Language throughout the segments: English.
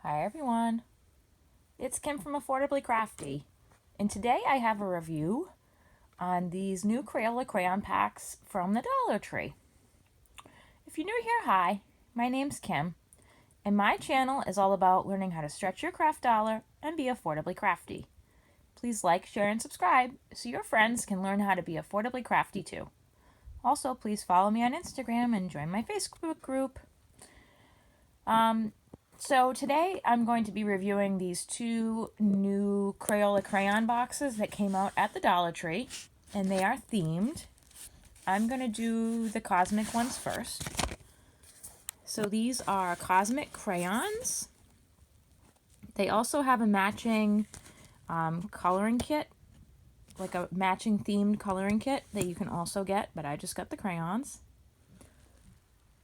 Hi everyone, it's Kim from Affordably Crafty, and today I have a review on these new Crayola crayon packs from the Dollar Tree. If you're new here, hi, my name's Kim, and my channel is all about learning how to stretch your craft dollar and be affordably crafty. Please like, share, and subscribe so your friends can learn how to be affordably crafty too. Also, please follow me on Instagram and join my Facebook group. So today I'm going to be reviewing these two new Crayola crayon boxes that came out at the Dollar Tree, and they are themed. I'm going to do the cosmic ones first. So these are cosmic crayons. They also have a matching coloring kit, like a matching themed coloring kit that you can also get, but I just got the crayons.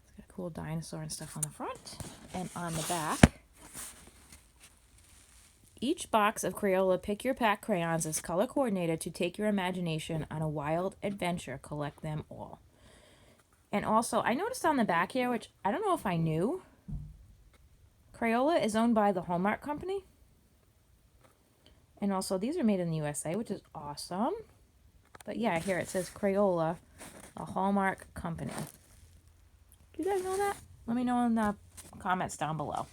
It's got a cool dinosaur and stuff on the front and on the back. Each box of Crayola Pick Your Pack crayons is color coordinated to take your imagination on a wild adventure. Collect them all. And also, I noticed on the back here, which I don't know if I knew, Crayola is owned by the Hallmark Company. And also, these are made in the USA, which is awesome. But yeah, here it says Crayola, a Hallmark Company. Do you guys know that? Let me know in the comments down below.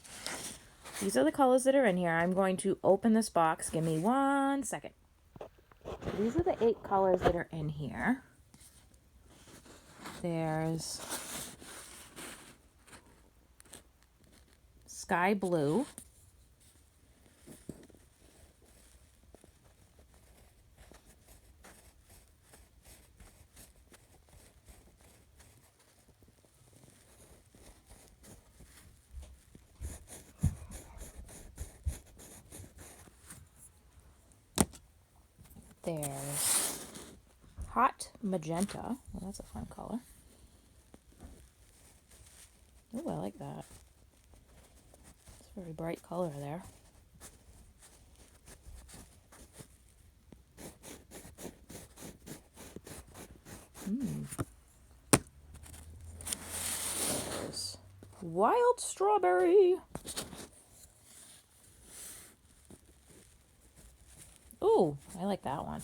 These are the colors that are in here. I'm going to open this box. Give me 1 second. These are the 8 colors that are in here. There's sky blue. There's hot magenta. Well, that's a fun color. Oh, I like that. It's a very bright color there. There's wild strawberry. Ooh, I like that one.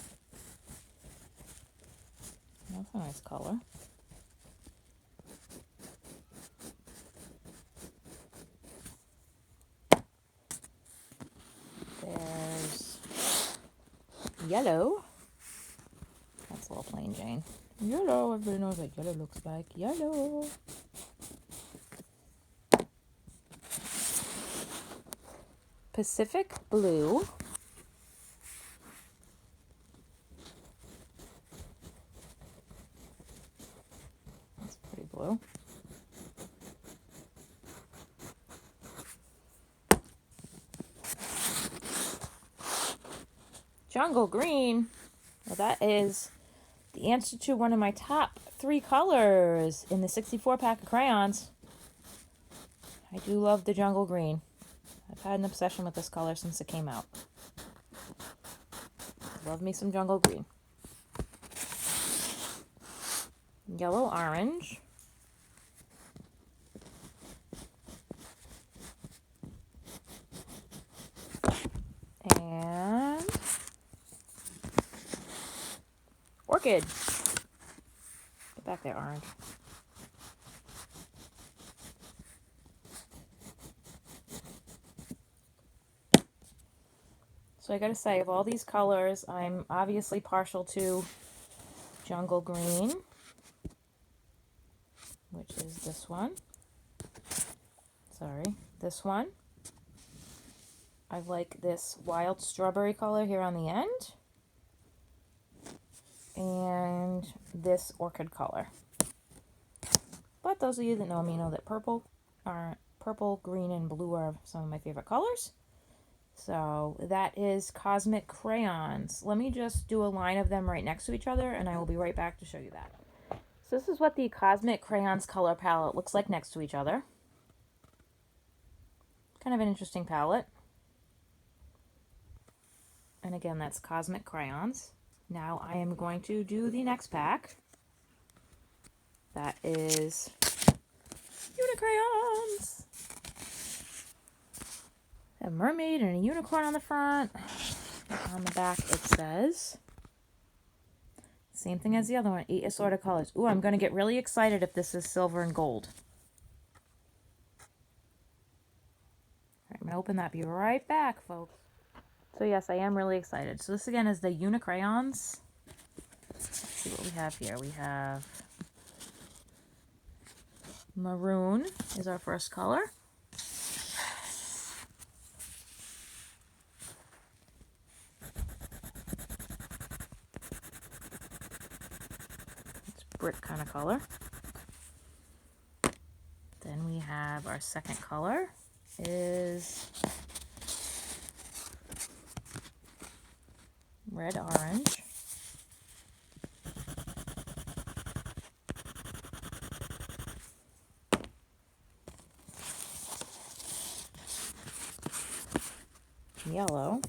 That's a nice color. There's yellow. That's a little plain Jane. Yellow, everybody knows what yellow looks like. Yellow. Pacific blue. That's pretty blue. Jungle green. Well, that is the answer to one of my top 3 colors in the 64 pack of crayons. I do love the jungle green. I've had an obsession with this color since it came out. Love me some jungle green. Yellow orange. And orchid. Get back there, orange. So I gotta say, of all these colors, I'm obviously partial to jungle green, which is this one. Sorry, this one. I like this wild strawberry color here on the end. And this orchid color. But those of you that know me know that purple, green, and blue are some of my favorite colors. So that is Cosmic Crayons. Let me just do a line of them right next to each other, and I will be right back to show you that. So this is what the Cosmic Crayons color palette looks like next to each other. Kind of an interesting palette. And again, that's Cosmic Crayons. Now I am going to do the next pack. That is Unicrayons. a mermaid and a unicorn on the front. On the back it says, same thing as the other one, 8 assorted colors. Ooh, I'm going to get really excited if this is silver and gold. All right, I'm going to open that, be right back, folks. So yes, I am really excited. So this again is the Unicrayons. Let's see what we have here. We have maroon is our first color. It's brick kind of color. Then we have our second color is red orange. Yellow.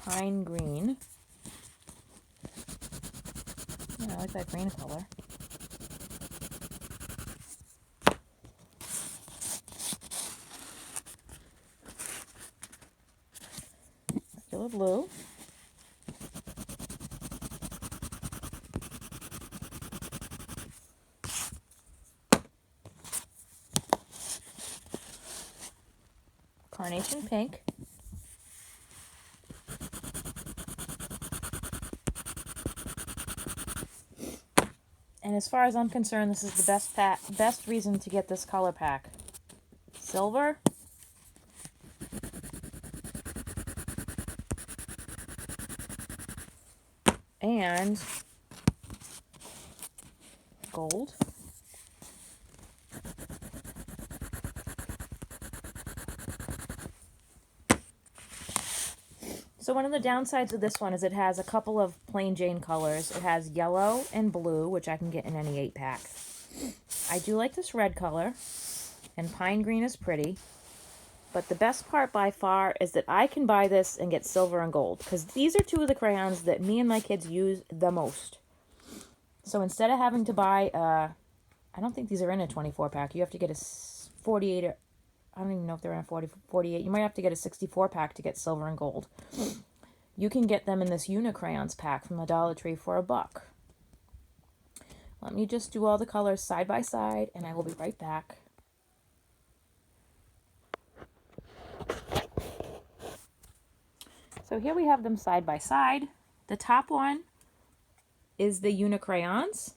Pine green. Yeah, I like that green color. Regular blue. Carnation pink. And as far as I'm concerned, this is the best reason to get this color pack. Silver. And gold. So one of the downsides of this one is it has a couple of plain Jane colors. It has yellow and blue, which I can get in any 8-pack. I do like this red color, and pine green is pretty. But the best part by far is that I can buy this and get silver and gold, because these are two of the crayons that me and my kids use the most. So instead of having to buy, I don't think these are in a 24-pack. You have to get a 48, or I don't even know if they're in a 48. You might have to get a 64-pack to get silver and gold. You can get them in this Unicrayons pack from the Dollar Tree for $1. Let me just do all the colors side by side, and I will be right back. So here we have them side by side. The top one is the Unicrayons,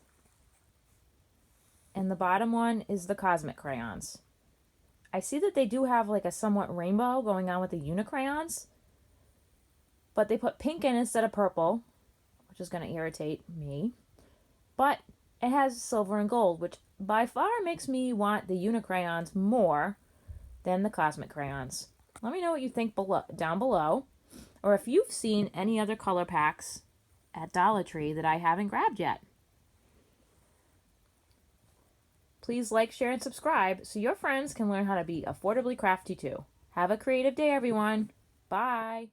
and the bottom one is the Cosmic Crayons. I see that they do have like a somewhat rainbow going on with the Unicrayons, but they put pink in instead of purple, which is going to irritate me. But it has silver and gold, which by far makes me want the Unicrayons more than the Cosmic Crayons. Let me know what you think down below, or if you've seen any other color packs at Dollar Tree that I haven't grabbed yet. Please like, share, and subscribe so your friends can learn how to be affordably crafty too. Have a creative day, everyone. Bye.